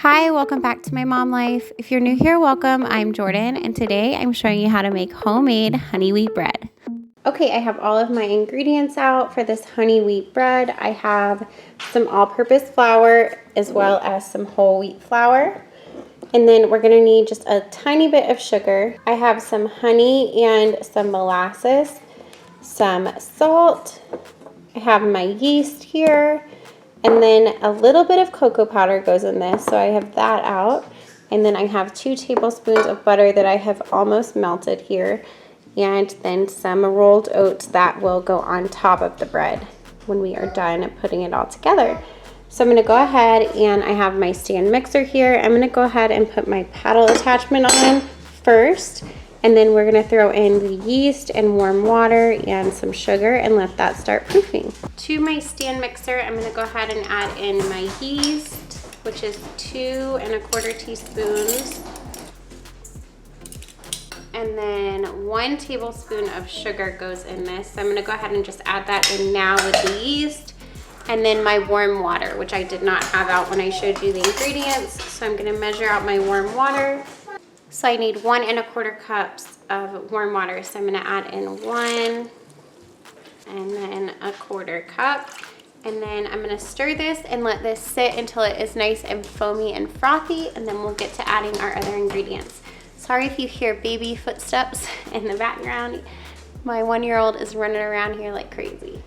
Hi, welcome back to My Mom Life. If you're new here, welcome. I'm Jordan, and today I'm showing you how to make homemade honey wheat bread. Okay, I have all of my ingredients out for this honey wheat bread. I have some all-purpose flour as well as some whole wheat flour. And then we're gonna need just a tiny bit of sugar. I have some honey and some molasses, some salt. I have my yeast here. And then a little bit of cocoa powder goes in this, so I have that out. And then I have 2 tablespoons of butter that I have almost melted here. And then some rolled oats that will go on top of the bread when we are done putting it all together. So I'm gonna go ahead and I have my stand mixer here. I'm gonna go ahead and put my paddle attachment on first. And then we're gonna throw in the yeast and warm water and some sugar and let that start proofing. To my stand mixer, I'm gonna go ahead and add in my yeast, which is 2 1/4 teaspoons. And then 1 tablespoon of sugar goes in this. So I'm gonna go ahead and just add that in now with the yeast. And then my warm water, which I did not have out when I showed you the ingredients. So I'm gonna measure out my warm water. So I need 1 1/4 cups of warm water. So I'm gonna add in 1 and then 1/4 cup. And then I'm gonna stir this and let this sit until it is nice and foamy and frothy, and then we'll get to adding our other ingredients. Sorry if you hear baby footsteps in the background. My 1-year-old is running around here like crazy.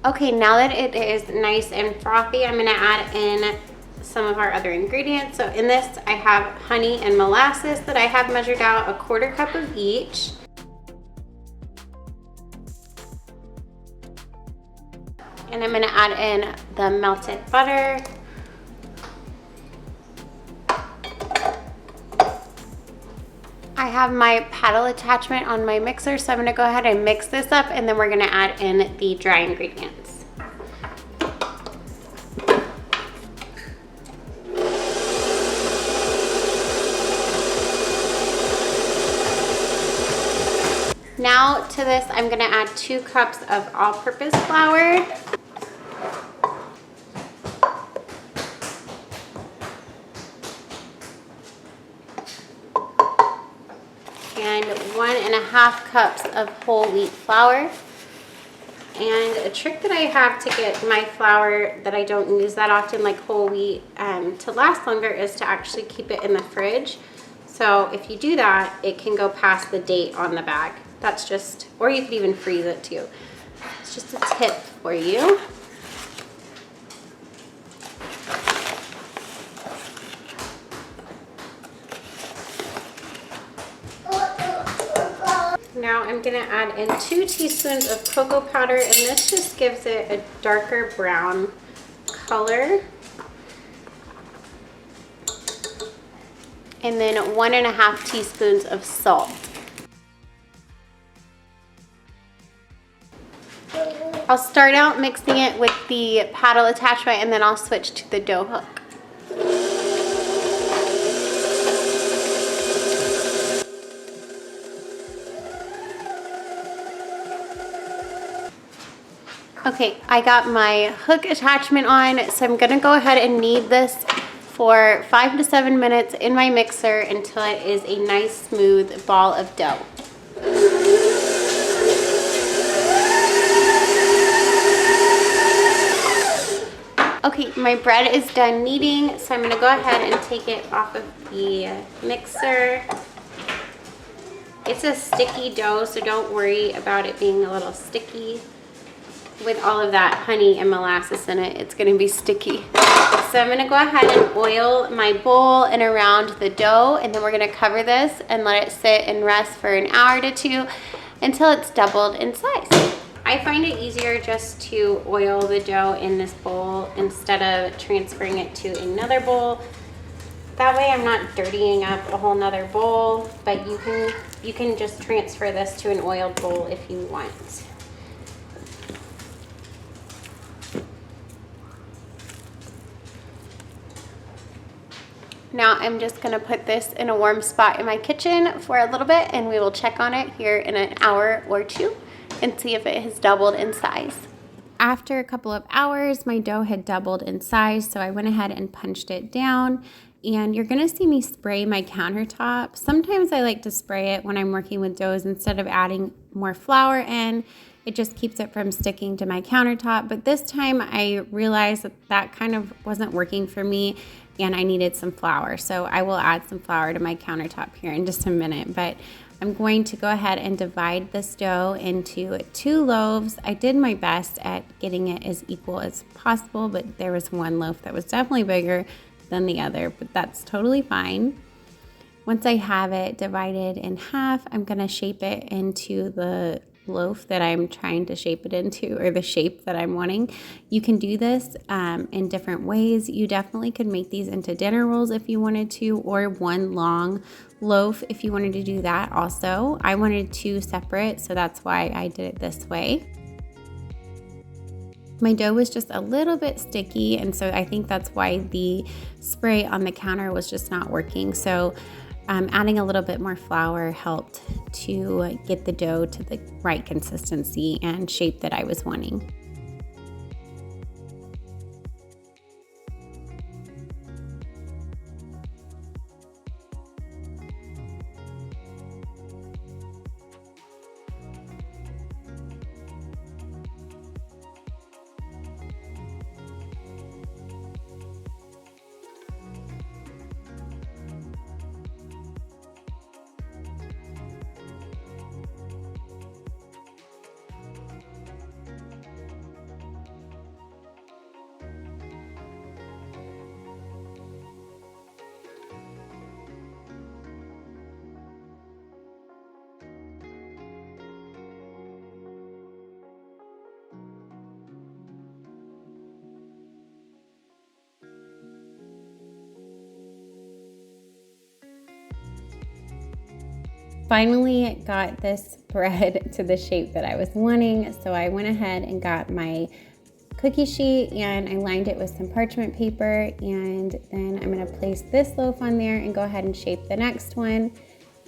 Okay, now that it is nice and frothy, I'm gonna add in some of our other ingredients. So in this, I have honey and molasses that I have measured out 1/4 cup of each. And I'm gonna add in the melted butter. I have my paddle attachment on my mixer, so I'm gonna go ahead and mix this up, and then we're gonna add in the dry ingredients. Now to this, I'm gonna add 2 cups of all-purpose flour. And 1 1/2 cups of whole wheat flour. And a trick that I have to get my flour that I don't use that often, like whole wheat, to last longer is to actually keep it in the fridge. So if you do that, it can go past the date on the bag. That's just, or you could even freeze it too. It's just a tip for you. Now I'm gonna add in 2 teaspoons of cocoa powder, and this just gives it a darker brown color. And then 1 1/2 teaspoons of salt. I'll start out mixing it with the paddle attachment, and then I'll switch to the dough hook. Okay, I got my hook attachment on, so I'm gonna go ahead and knead this for 5 to 7 minutes in my mixer until it is a nice smooth ball of dough. Okay, my bread is done kneading, so I'm gonna go ahead and take it off of the mixer. It's a sticky dough, so don't worry about it being a little sticky. With all of that honey and molasses in it, it's gonna be sticky. So I'm gonna go ahead and oil my bowl and around the dough, and then we're gonna cover this and let it sit and rest for an hour to 2 until it's doubled in size. I find it easier just to oil the dough in this bowl instead of transferring it to another bowl. That way I'm not dirtying up a whole nother bowl, but you can just transfer this to an oiled bowl if you want. Now I'm just gonna put this in a warm spot in my kitchen for a little bit, and we will check on it here in an hour or two and see if it has doubled in size. After a couple of hours, my dough had doubled in size, so I went ahead and punched it down. And you're gonna see me spray my countertop. Sometimes I like to spray it when I'm working with doughs instead of adding more flour in. It just keeps it from sticking to my countertop. But this time I realized that kind of wasn't working for me and I needed some flour. So I will add some flour to my countertop here in just a minute. But I'm going to go ahead and divide this dough into 2 loaves. I did my best at getting it as equal as possible, but there was one loaf that was definitely bigger than the other, but that's totally fine. Once I have it divided in half, I'm gonna shape it into the loaf that I'm trying to shape it into, or the shape that I'm wanting. You can do this in different ways. You definitely could make these into dinner rolls if you wanted to, or one long loaf if you wanted to do that also. I wanted 2 separate, so that's why I did it this way. My dough was just a little bit sticky, and so I think that's why the spray on the counter was just not working. So adding a little bit more flour helped to get the dough to the right consistency and shape that I was wanting. Finally got this bread to the shape that I was wanting, so I went ahead and got my cookie sheet and I lined it with some parchment paper, and then I'm going to place this loaf on there and go ahead and shape the next one,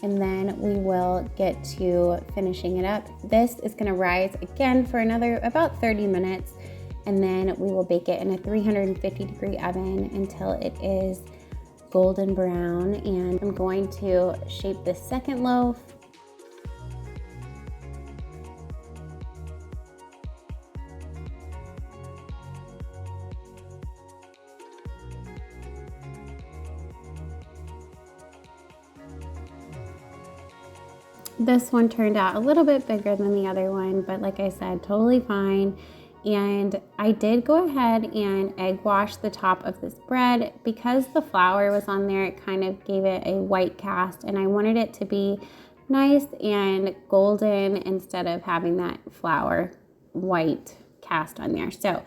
and then we will get to finishing it up. This is going to rise again for another about 30 minutes, and then we will bake it in a 350-degree oven until it is golden brown. And I'm going to shape the second loaf. This one turned out a little bit bigger than the other one, but like I said, totally fine. And I did go ahead and egg wash the top of this bread. Because the flour was on there, it kind of gave it a white cast, and I wanted it to be nice and golden instead of having that flour white cast on there. So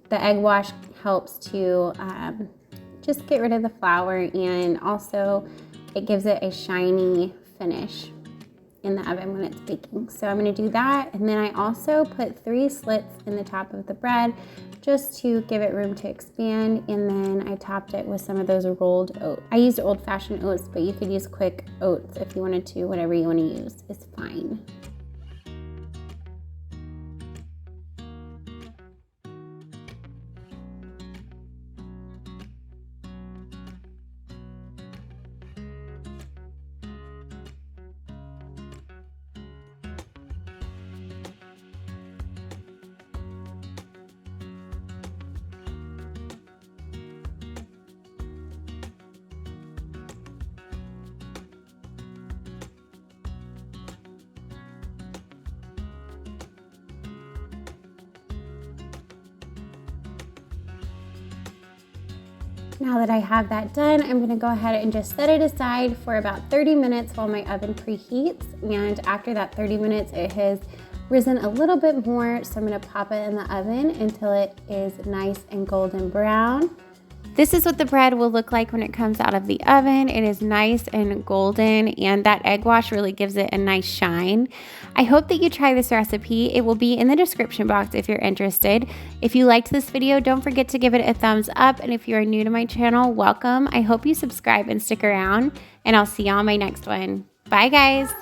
the egg wash helps to just get rid of the flour, and also it gives it a shiny finish in the oven when it's baking. So I'm going to do that, and then I also put 3 slits in the top of the bread just to give it room to expand, and then I topped it with some of those rolled oats. I used old-fashioned oats, but you could use quick oats if you wanted to. Whatever you want to use is fine. Now that I have that done, I'm gonna go ahead and just set it aside for about 30 minutes while my oven preheats. And after that 30 minutes, it has risen a little bit more. So I'm gonna pop it in the oven until it is nice and golden brown. This is what the bread will look like when it comes out of the oven. It is nice and golden, and that egg wash really gives it a nice shine. I hope that you try this recipe. It will be in the description box if you're interested. If you liked this video, don't forget to give it a thumbs up. And if you are new to my channel, welcome. I hope you subscribe and stick around, and I'll see you on my next one. Bye, guys.